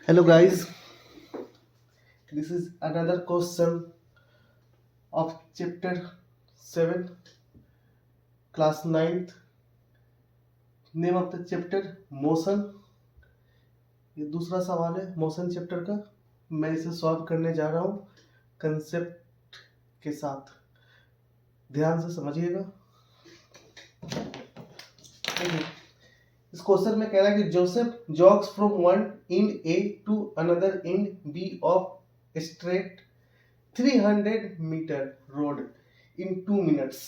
Hello guys, this is another question of chapter 7, class 9th. Name of the chapter motion. ये दूसरा सवाल है motion chapter का। मैं इसे सॉल्व करने जा रहा हूँ कंसेप्ट के साथ। ध्यान से समझिएगा। इस क्वेश्चन में कह रहा है कि Joseph jogs from one end A to another end B of straight 300 metre road in 2 minutes.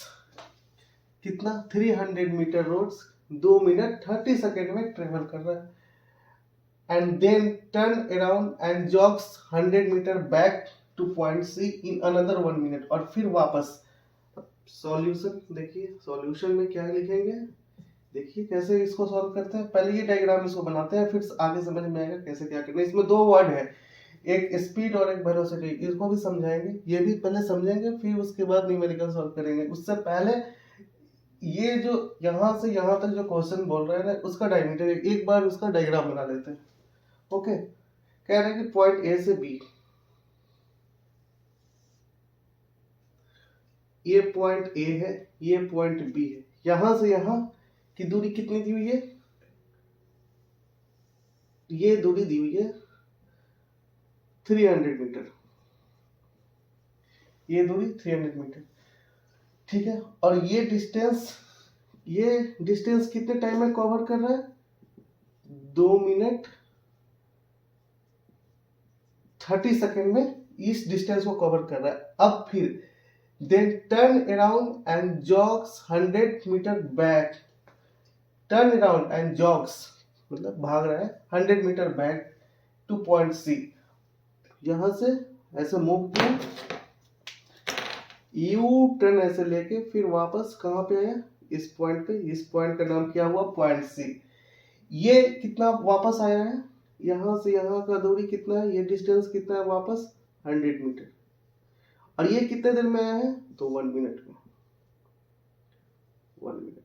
कितना? 300 मीटर रोड्स 2 मिनट 30 सेकेंड में ट्रेवल कर रहा है। And then turn around and jogs 100 metre back to point C in another 1 minute. और फिर वापस। Solution देखिए, solution में क्या लिखेंगे देखिए कैसे इसको सॉल्व करते हैं। पहले ये डायग्राम इसको बनाते हैं, फिर आगे समझ में आएगा कैसे क्या करना है। इसमें दो वर्ड है, एक स्पीड और एक वेलोसिटी। इसको भी समझाएंगे, ये भी पहले समझेंगे, फिर उसके बाद न्यूमेरिकल सॉल्व करेंगे। उससे पहले ये जो यहाँ से यहाँ तक जो क्वेश्चन बोल रहे हैं ना, उसका डायमीटर एक बार उसका डायग्राम बना लेते हैं। ओके, कह रहे हैं कि पॉइंट ए से बी, ये पॉइंट ए है, ये पॉइंट बी है। यहां से यहां की दूरी कितनी दी हुई है? ये दूरी दी हुई है 300 मीटर। ये दूरी 300 मीटर, ठीक है। और ये डिस्टेंस कितने टाइम में कवर कर रहा है? 2 मिनट 30 सेकेंड में इस डिस्टेंस को कवर कर रहा है। अब फिर then turn around and jogs 100 metre back. Turn around and jogs मतलब भाग रहा है 100 metre back to point C. यहां से ऐसे मूव किया, यू टर्न ऐसे लेके फिर वापस कहां पे आया? इस पॉइंट पे। इस पॉइंट का नाम क्या हुआ? Point C. ये कितना वापस आया है? यहां से यहां का दूरी कितना है? ये डिस्टेंस कितना है वापस? 100 मीटर। और ये कितने देर में आया है? तो 1 मिनट में। 1 मिनट।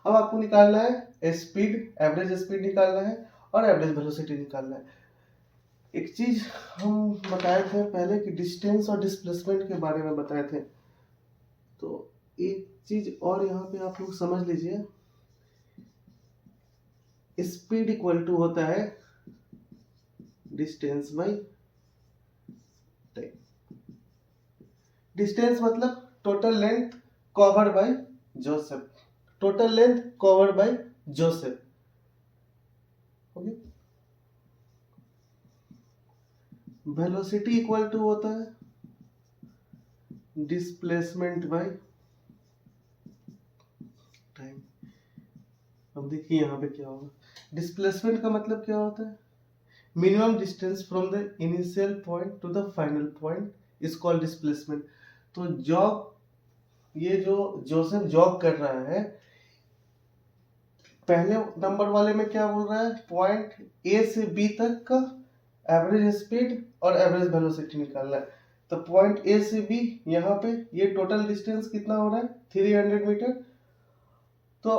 अब आपको निकालना है स्पीड, एवरेज स्पीड निकालना है और एवरेज वेलोसिटी निकालना है। एक चीज हम बताए थे पहले कि डिस्टेंस और डिस्प्लेसमेंट के बारे में बताए थे, तो एक चीज और यहाँ पे आप लोग समझ लीजिए। स्पीड इक्वल टू होता है डिस्टेंस बाई टाइम। डिस्टेंस मतलब total length covered by Joseph. Total length covered by Joseph. Okay. Velocity equal to होता है डिस्प्लेसमेंट बाय टाइम। अब देखिए यहाँ पे क्या होगा। डिस्प्लेसमेंट का मतलब क्या होता है? Minimum distance from the initial point to the final point is called displacement. तो जॉब, ये जो जोसेफ जॉब कर रहा है, पहले नंबर वाले में क्या बोल रहा है? पॉइंट ए से बी तक का एवरेज स्पीड और एवरेज वेलोसिटी निकालना है। तो पॉइंट ए से बी, यहाँ पे ये टोटल डिस्टेंस कितना हो रहा है? 300 मीटर। तो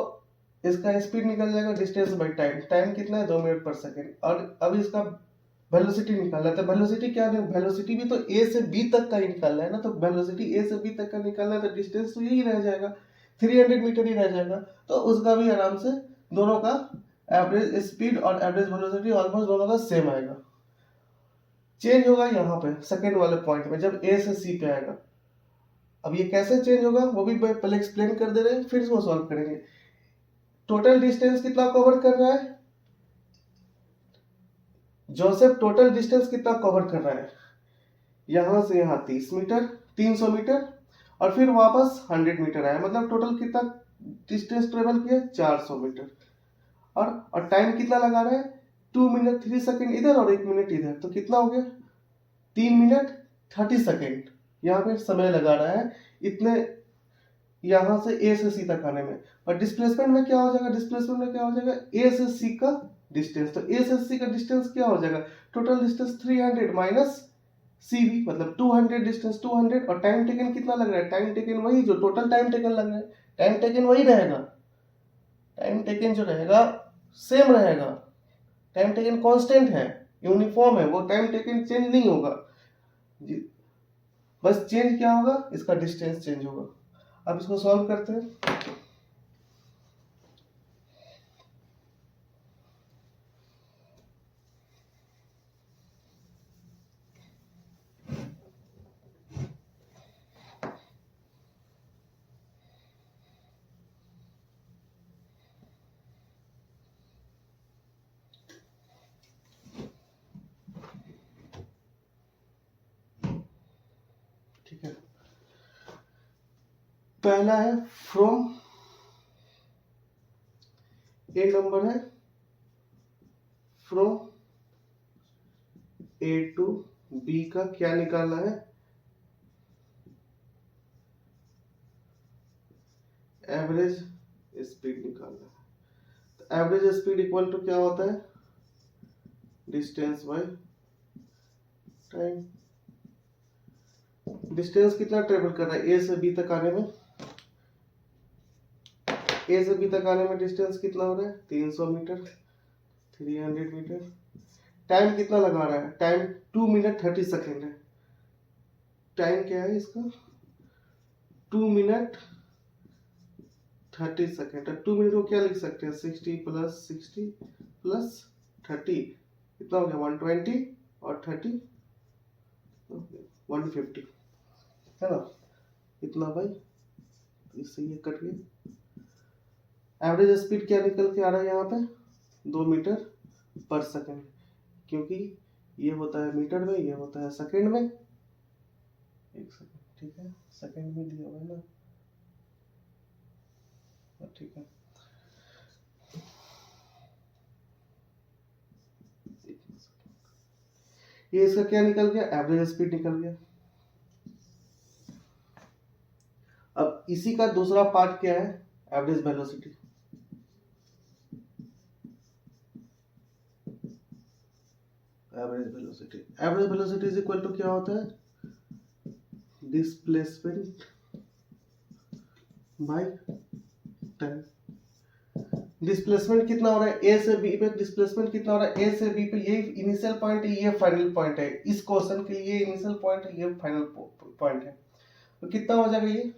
इसका स्पीड निकल जाएगा डिस्टेंस बाई टाइम। टाइम कितना है? 2 मिनट पर सेकेंड। और अब इसका वेलोसिटी निकालना है। तो वेलोसिटी क्या है? वेलोसिटी भी तो ए से बी तक का ही निकालना है ना। तो वेलोसिटी ए से बी तक का निकालना है, तो डिस्टेंस तो यही रह जाएगा, 300 मीटर ही रह जाएगा। तो उसका भी आराम से दोनों का एवरेज स्पीड और एवरेज वेलोसिटी ऑलमोस्ट दोनों का सेम आएगा। चेंज होगा यहाँ पे सेकेंड वाले पॉइंट में, जब ए से सी पे आएगा। अब ये कैसे चेंज होगा वो भी पहले एक्सप्लेन कर दे रहे हैं, फिर इसको सॉल्व करेंगे। टोटल डिस्टेंस कितना कवर कर रहा है जोसेफ? टोटल डिस्टेंस कितना कवर कर रहा है? यहां से यहां 30 मीटर, 300 मीटर, और फिर वापस 100 मीटर आया। मतलब टोटल कितना डिस्टेंस ट्रेवल किया? 400 मीटर। और टाइम कितना लगा रहा है? 2 मिनट 3 सेकेंड इधर और 1 मिनट इधर। तो कितना हो गया? 3 मिनट 30 सेकेंड यहाँ पे समय लगा रहा है इतने, यहां से ए से सी तक आने में। और डिस्प्लेसमेंट में क्या हो जाएगा? डिस्प्लेसमेंट में क्या हो जाएगा? ए से सी का डिस्टेंस। तो ए से सी का डिस्टेंस क्या हो जाएगा? टोटल डिस्टेंस 300 माइनस सी भी, मतलब 200 डिस्टेंस 200। और टाइम टेकन कितना लग रहा है? टाइम टेकन वही जो टोटल टाइम टेकन लग रहा है, टाइम टेकन वही रहेगा। टाइम टेकन जो रहेगा सेम रहेगा, टाइम टेकन कांस्टेंट है। यूनिफॉर्म है, वो टाइम टेकन चेंज नहीं होगा जी, बस चेंज क्या होगा, इसका डिस्टेंस चेंज होगा। अब इसको सॉल्व करते हैं। ठीक है, पहला है फ्रॉम, ए नंबर है फ्रॉम ए टू बी का क्या निकालना है, एवरेज स्पीड निकालना है। तो एवरेज स्पीड इक्वल टू क्या होता है, डिस्टेंस बाय टाइम। डिस्टेंस कितना ट्रेवल कर रहा है ए से बी तक आने में, ए से बी तक आने में डिस्टेंस कितना हो रहा है 300 मीटर, 300 मीटर। टाइम कितना लगा रहा है, टाइम 2 मिनट 30 सेकेंड है। टाइम क्या है इसका, 2 मिनट 30 सेकेंड। 2 मिनट को क्या लिख सकते हैं, 60 प्लस 60 प्लस 30 कितना हो गया 120 और 30 150 है ना, इतना भाई, इससे ये कट गया। एवरेज स्पीड क्या निकल के आ रहा है यहाँ पे, 2 मीटर पर सेकेंड, क्योंकि ये होता है मीटर में, ये होता है सेकेंड में। एक सेकेंड, ठीक है, सेकेंड में दिया हुआ है ना, ठीक है। ये इसका क्या निकल गया, एवरेज स्पीड निकल गया। अब इसी का दूसरा पार्ट क्या है, average velocity. Average velocity is equal to क्या होता है, डिस्प्लेसमेंट बाय टाइम। डिस्प्लेसमेंट कितना हो रहा है ए से बी पे, डिस्प्लेसमेंट कितना हो रहा है ए से बी पे, ये इनिशियल पॉइंट है, ये फाइनल पॉइंट है। इस क्वेश्चन के लिए इनिशियल पॉइंट है, ये फाइनल पॉइंट है। तो कितना हो जाएगा, ये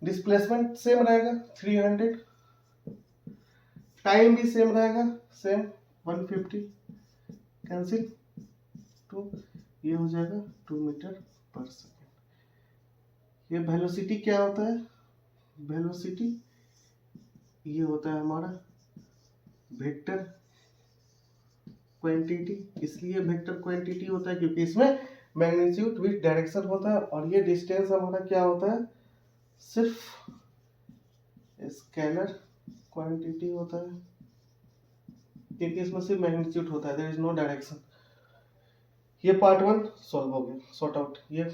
डिस्प्लेसमेंट सेम रहेगा 300, टाइम भी सेम रहेगा, सेम 150, कैंसिल 2, ये हो जाएगा 2 मीटर पर सेकेंड। ये वेलोसिटी क्या होता है, वेलोसिटी ये होता है हमारा वेक्टर क्वांटिटी। इसलिए वेक्टर क्वांटिटी होता है क्योंकि इसमें मैग्नीट्यूड विथ डायरेक्शन होता है, और ये डिस्टेंस हमारा क्या होता है, सिर्फ स्केलर क्वांटिटी होता है, क्योंकि इसमें सिर्फ मैग्नीट्यूड होता है, देयर इज नो डायरेक्शन। ये पार्ट 1 सॉल्व हो गया, सॉर्ट आउट, ये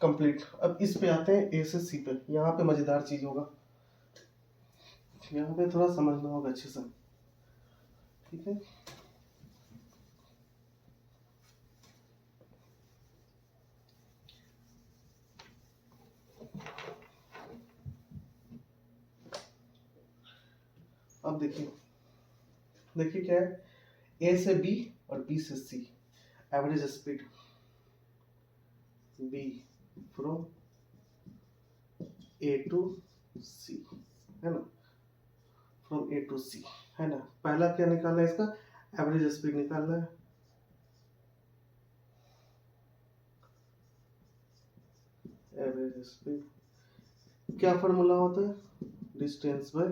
कंप्लीट। अब इस पे आते हैं ए से सी पे। यहाँ पे मजेदार चीज होगा, यहाँ पे थोड़ा समझना होगा अच्छे से, ठीक है। अब देखिए, देखिए क्या है, ए से बी और बी से C, average speed B from A to C, है ना, फ्रॉम ए टू सी, है ना। पहला क्या निकालना है, इसका एवरेज स्पीड निकालना है। एवरेज स्पीड क्या फॉर्मूला होता है, डिस्टेंस बाय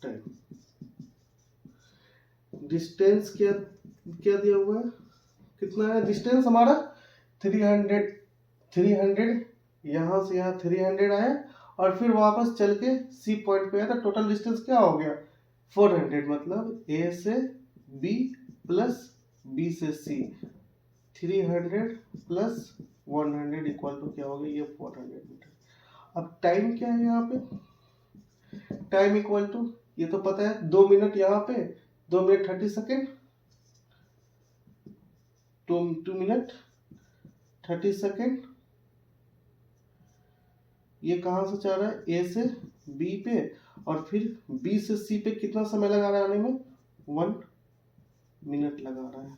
टाइम। डिस्टेंस क्या क्या दिया हुआ है, कितना है डिस्टेंस हमारा 300 यहाँ से यहाँ 300 आया, और फिर वापस चल के सी पॉइंट पे आया, तो टोटल डिस्टेंस क्या हो गया 400, मतलब ए से बी प्लस बी से सी, 300 प्लस 100 इक्वल टू क्या हो गया, ये 400 मीटर। अब टाइम क्या है यहाँ पे, टाइम इक्वल टू, ये तो पता है 2 मिनट, यहाँ पे 2 मिनट 30 सेकेंड, 2 मिनट 30 सेकेंड। ये कहां से जा रहा है, ए से बी पे, और फिर बी से सी पे कितना समय लगा रहा है आने में, 1 मिनट लगा रहा है,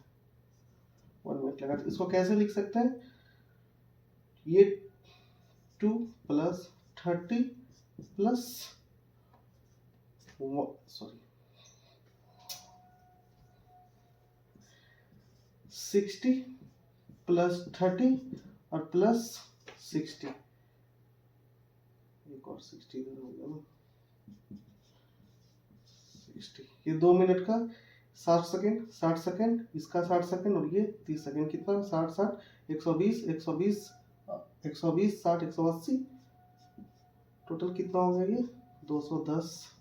1 मिनट लगा। इसको कैसे लिख सकते हैं, ये 2 + 30 प्लस 60 + 30 और प्लस 60, एक और 60 इधर हो गया ना, 60, ये 2 मिनट का 60 सेकेंड, 60 सेकेंड, इसका 60 सेकेंड और ये 30 सेकेंड, कितना 60 60 120 120 120 60 180, टोटल कितना हो गया ये 210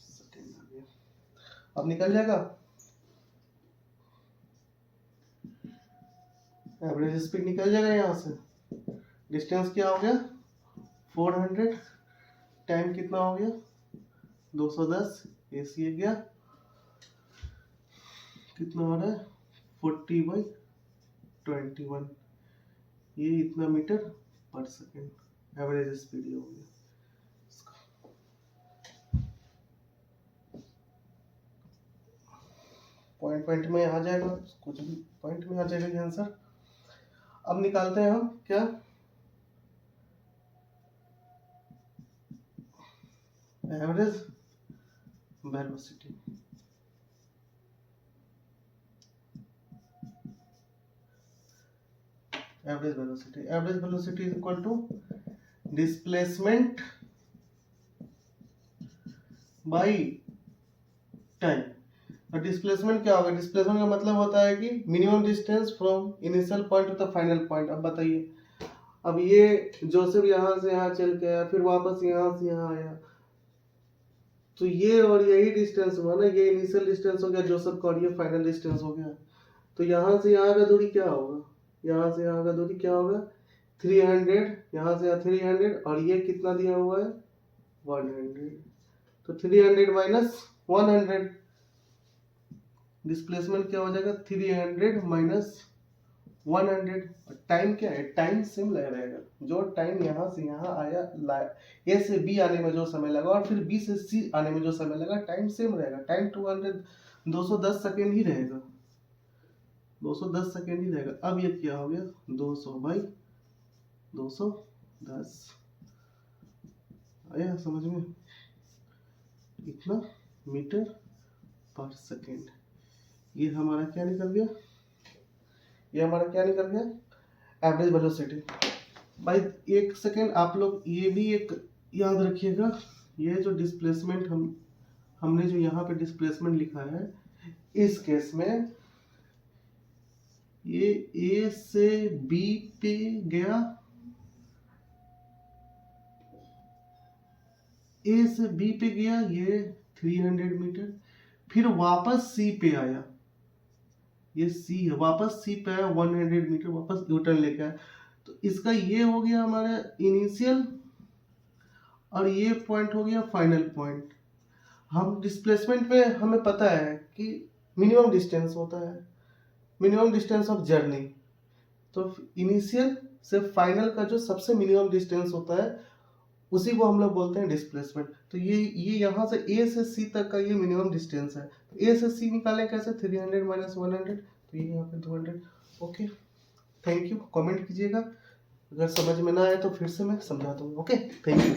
सेकेंड आ गया। अब निकल जाएगा एवरेज स्पीड, निकल जाएगा यहाँ से। डिस्टेंस क्या हो गया 400, टाइम कितना हो गया 210, एसी गया कितना हो रहा है 40/21, ये इतना मीटर पर सेकेंड एवरेज स्पीड हो गया। पॉइंट में आ जाएगा, कुछ भी पॉइंट में आ जाएगा ये आंसर। अब निकालते हैं हम क्या, average velocity. Average velocity is equal to displacement by time. और डिस्प्लेसमेंट क्या होगा, डिस्प्लेसमेंट का मतलब होता है कि minimum distance from initial point to the final point. अब बताइए, अब ये जोसेफ यहाँ से यहाँ चल के आया, फिर वापस यहाँ से यहाँ आया, तो ये और यही डिस्टेंस हुआ ना, ये इनिशियल डिस्टेंस हो गया जोसेफ का और ये फाइनल डिस्टेंस हो गया। तो यहाँ से यहाँ का दूरी क्या होगा, यहाँ से यहाँ का दूरी क्या होगा 300, यहाँ से यहाँ 300 और ये कितना दिया हुआ है 100, तो 300 माइनस 100, डिस्प्लेसमेंट क्या हो जाएगा 300 माइनस 100। टाइम क्या है, टाइम सेम रहेगा, जो टाइम यहाँ से यहाँ आया ए से बी आने में जो समय लगा और फिर बी से सी आने में जो समय लगा, टाइम सेम रहेगा। टाइम 210 सेकेंड ही रहेगा, 210 सेकेंड ही रहेगा। अब ये क्या हो गया 200/210, आया समझ में, इतना मीटर पर सेकेंड। ये हमारा क्या निकल गया, ये हमारा क्या निकल गया एवरेज वेलोसिटी। भाई एक सेकेंड आप लोग ये भी एक याद रखिएगा, ये जो डिस्प्लेसमेंट हमने जो यहाँ पे डिस्प्लेसमेंट लिखा है, इस केस में ये ए से बी पे गया, ए से बी पे गया ये 300 मीटर, फिर वापस सी पे आया, ये सी है, वापस सी पे आया 100 मीटर, वापस न्यूटन लेके आया। तो इसका ये हो गया हमारा इनिशियल और ये पॉइंट हो गया फाइनल पॉइंट। हम डिस्प्लेसमेंट में हमें पता है कि मिनिमम डिस्टेंस होता है, मिनिमम डिस्टेंस ऑफ जर्नी, तो इनिशियल से फाइनल का जो सबसे मिनिमम डिस्टेंस होता है उसी को हम लोग बोलते हैं डिस्प्लेसमेंट। तो ये यहाँ से ए से सी तक का ये मिनिमम डिस्टेंस है, तो ए से सी निकालें कैसे 300 माइनस 100, तो ये यहाँ पे 200। ओके, थैंक यू, कमेंट कीजिएगा, अगर समझ में ना आए तो फिर से मैं समझा दूंगा। Okay, thank you.